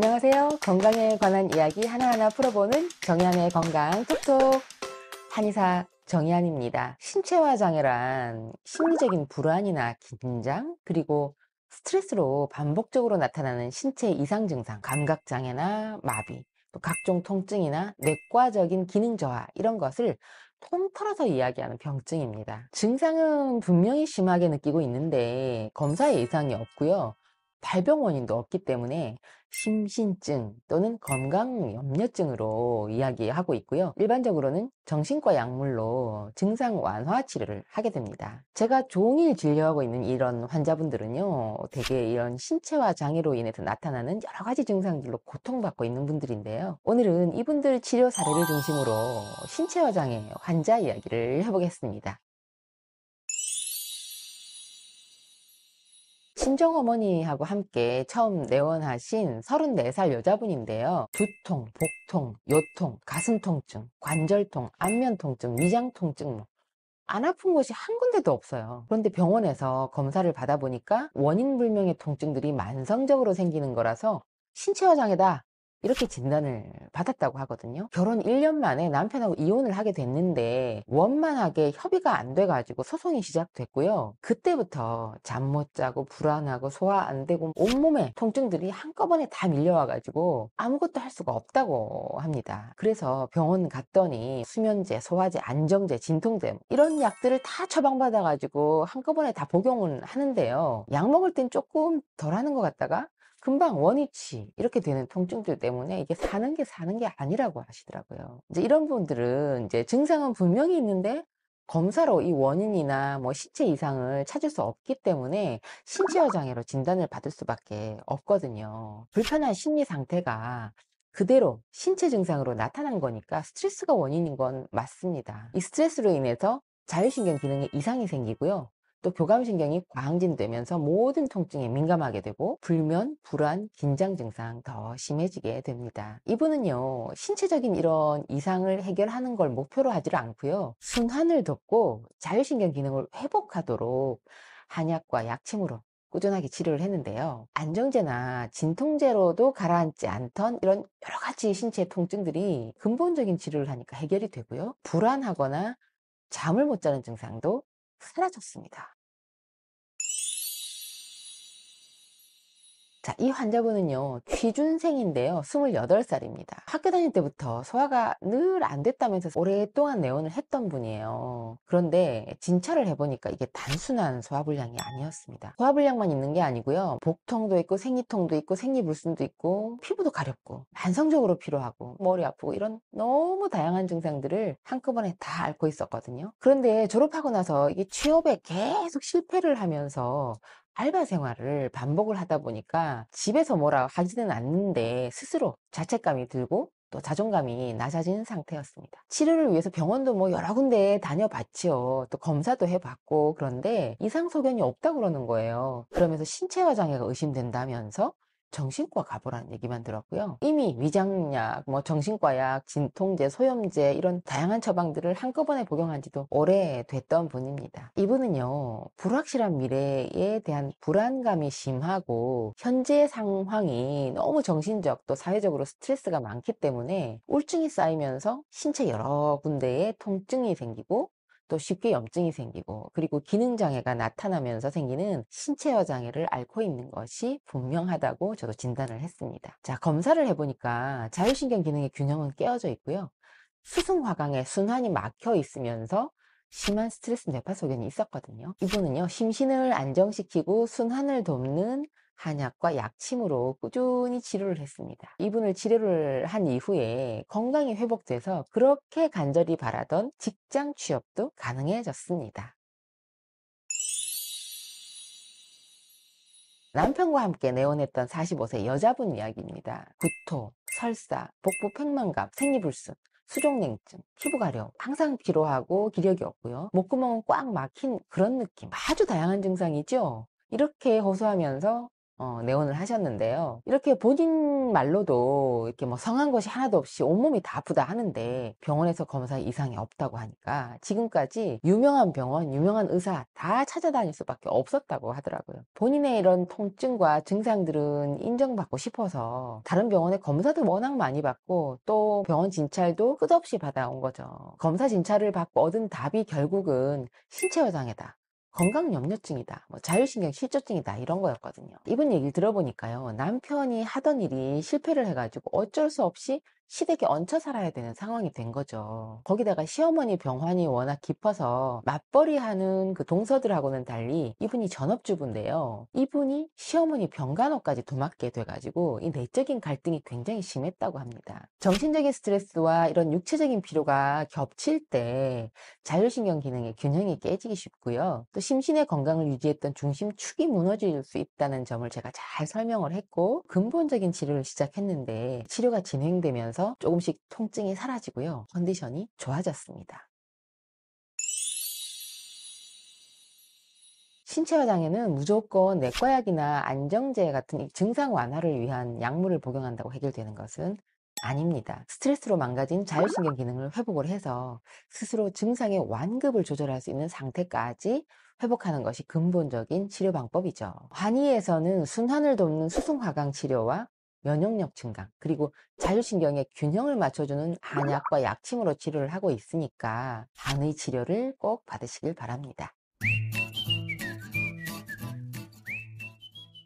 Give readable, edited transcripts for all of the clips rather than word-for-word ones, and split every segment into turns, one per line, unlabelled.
안녕하세요. 건강에 관한 이야기 하나하나 풀어보는 정의안의 건강 톡톡, 한의사 정의안입니다. 신체화 장애란 심리적인 불안이나 긴장, 그리고 스트레스로 반복적으로 나타나는 신체 이상 증상, 감각장애나 마비, 또 각종 통증이나 뇌과적인 기능 저하, 이런 것을 통틀어서 이야기하는 병증입니다. 증상은 분명히 심하게 느끼고 있는데 검사에 이상이 없고요. 발병 원인도 없기 때문에 심신증 또는 건강염려증으로 이야기하고 있고요. 일반적으로는 정신과 약물로 증상 완화 치료를 하게 됩니다. 제가 종일 진료하고 있는 이런 환자분들은요, 대개 이런 신체화 장애로 인해서 나타나는 여러 가지 증상들로 고통받고 있는 분들인데요. 오늘은 이분들 치료 사례를 중심으로 신체화 장애 환자 이야기를 해보겠습니다. 친정어머니하고 함께 처음 내원하신 34살 여자분인데요. 두통, 복통, 요통, 가슴 통증, 관절통, 안면 통증, 위장 통증, 안 아픈 곳이 한 군데도 없어요. 그런데 병원에서 검사를 받아보니까 원인 불명의 통증들이 만성적으로 생기는 거라서 신체화 장애다, 이렇게 진단을 받았다고 하거든요. 결혼 1년 만에 남편하고 이혼을 하게 됐는데 원만하게 협의가 안 돼가지고 소송이 시작됐고요. 그때부터 잠 못 자고 불안하고 소화 안 되고 온몸에 통증들이 한꺼번에 다 밀려와가지고 아무것도 할 수가 없다고 합니다. 그래서 병원 갔더니 수면제, 소화제, 안정제, 진통제 이런 약들을 다 처방받아가지고 한꺼번에 다 복용을 하는데요. 약 먹을 땐 조금 덜 하는 것 같다가 금방 원위치 이렇게 되는 통증들 때문에 이게 사는 게 아니라고 하시더라고요. 이제 이런 분들은 이제 증상은 분명히 있는데 검사로 이 원인이나 뭐 신체 이상을 찾을 수 없기 때문에 신체화 장애로 진단을 받을 수밖에 없거든요. 불편한 심리 상태가 그대로 신체 증상으로 나타난 거니까 스트레스가 원인인 건 맞습니다. 이 스트레스로 인해서 자율신경 기능에 이상이 생기고요. 또 교감신경이 과항진되면서 모든 통증에 민감하게 되고 불면, 불안, 긴장 증상 더 심해지게 됩니다. 이분은요, 신체적인 이런 이상을 해결하는 걸 목표로 하지 않고요, 순환을 돕고 자율신경 기능을 회복하도록 한약과 약침으로 꾸준하게 치료를 했는데요. 안정제나 진통제로도 가라앉지 않던 이런 여러 가지 신체 통증들이 근본적인 치료를 하니까 해결이 되고요. 불안하거나 잠을 못 자는 증상도 사라졌습니다. 자, 이 환자분은요, 취준생인데요. 28살입니다. 학교 다닐 때부터 소화가 늘 안 됐다면서 오랫동안 내원을 했던 분이에요. 그런데 진찰을 해보니까 이게 단순한 소화불량이 아니었습니다. 소화불량만 있는 게 아니고요. 복통도 있고 생리통도 있고 생리불순도 있고 피부도 가렵고 만성적으로 피로하고 머리 아프고 이런 너무 다양한 증상들을 한꺼번에 다 앓고 있었거든요. 그런데 졸업하고 나서 이게 취업에 계속 실패를 하면서 알바 생활을 반복을 하다 보니까 집에서 뭐라 하지는 않는데 스스로 자책감이 들고 또 자존감이 낮아진 상태였습니다. 치료를 위해서 병원도 뭐 여러 군데 다녀봤지요. 또 검사도 해봤고, 그런데 이상 소견이 없다고 그러는 거예요. 그러면서 신체화 장애가 의심된다면서 정신과 가보라는 얘기만 들었고요. 이미 위장약, 뭐 정신과약, 진통제, 소염제 이런 다양한 처방들을 한꺼번에 복용한 지도 오래됐던 분입니다. 이분은요, 불확실한 미래에 대한 불안감이 심하고 현재 상황이 너무 정신적 또 사회적으로 스트레스가 많기 때문에 우울증이 쌓이면서 신체 여러 군데에 통증이 생기고 또 쉽게 염증이 생기고 그리고 기능장애가 나타나면서 생기는 신체화 장애를 앓고 있는 것이 분명하다고 저도 진단을 했습니다. 자, 검사를 해보니까 자율신경 기능의 균형은 깨어져 있고요. 수승화강에 순환이 막혀 있으면서 심한 스트레스 뇌파 소견이 있었거든요. 이분은요, 심신을 안정시키고 순환을 돕는 한약과 약침으로 꾸준히 치료를 했습니다. 이분을 치료를 한 이후에 건강이 회복돼서 그렇게 간절히 바라던 직장 취업도 가능해졌습니다. 남편과 함께 내원했던 45세 여자분 이야기입니다. 구토, 설사, 복부 팽만감, 생리불순, 수족냉증, 피부 가려움, 항상 피로하고 기력이 없고요. 목구멍은 꽉 막힌 그런 느낌. 아주 다양한 증상이죠. 이렇게 호소하면서 내원을 하셨는데요. 이렇게 본인 말로도 이렇게 뭐 성한 것이 하나도 없이 온몸이 다 아프다 하는데 병원에서 검사 이상이 없다고 하니까 지금까지 유명한 병원, 유명한 의사 다 찾아다닐 수밖에 없었다고 하더라고요. 본인의 이런 통증과 증상들은 인정받고 싶어서 다른 병원에 검사도 워낙 많이 받고 또 병원 진찰도 끝없이 받아온 거죠. 검사 진찰을 받고 얻은 답이 결국은 신체여장애다, 건강염려증이다, 뭐 자율신경 실조증이다, 이런 거였거든요. 이분 얘기를 들어보니까요, 남편이 하던 일이 실패를 해가지고 어쩔 수 없이 시댁에 얹혀 살아야 되는 상황이 된 거죠. 거기다가 시어머니 병환이 워낙 깊어서 맞벌이 하는 그 동서들하고는 달리 이분이 전업주부인데요. 이분이 시어머니 병간호까지 도맡게 돼가지고 이 내적인 갈등이 굉장히 심했다고 합니다. 정신적인 스트레스와 이런 육체적인 피로가 겹칠 때 자율신경 기능의 균형이 깨지기 쉽고요. 또 심신의 건강을 유지했던 중심축이 무너질 수 있다는 점을 제가 잘 설명을 했고, 근본적인 치료를 시작했는데 치료가 진행되면서 조금씩 통증이 사라지고요. 컨디션이 좋아졌습니다. 신체화장애는 무조건 내과약이나 안정제 같은 이 증상 완화를 위한 약물을 복용한다고 해결되는 것은 아닙니다. 스트레스로 망가진 자율신경 기능을 회복을 해서 스스로 증상의 완급을 조절할 수 있는 상태까지 회복하는 것이 근본적인 치료 방법이죠. 한의에서는 순환을 돕는 수승화강 치료와 면역력 증강, 그리고 자율신경의 균형을 맞춰주는 한약과 약침으로 치료를 하고 있으니까 한의 치료를 꼭 받으시길 바랍니다.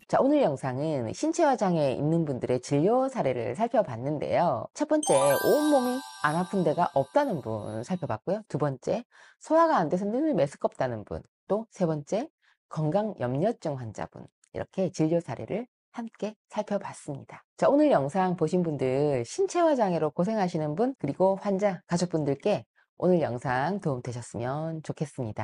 자, 오늘 영상은 신체화장애 있는 분들의 진료 사례를 살펴봤는데요. 첫 번째, 온몸이 안 아픈 데가 없다는 분 살펴봤고요. 두 번째, 소화가 안 돼서 늘 메스껍다는 분. 또 세 번째, 건강염려증 환자분. 이렇게 진료 사례를 함께 살펴봤습니다. 자, 오늘 영상 보신 분들, 신체화장애로 고생하시는 분, 그리고 환자, 가족분들께 오늘 영상 도움 되셨으면 좋겠습니다.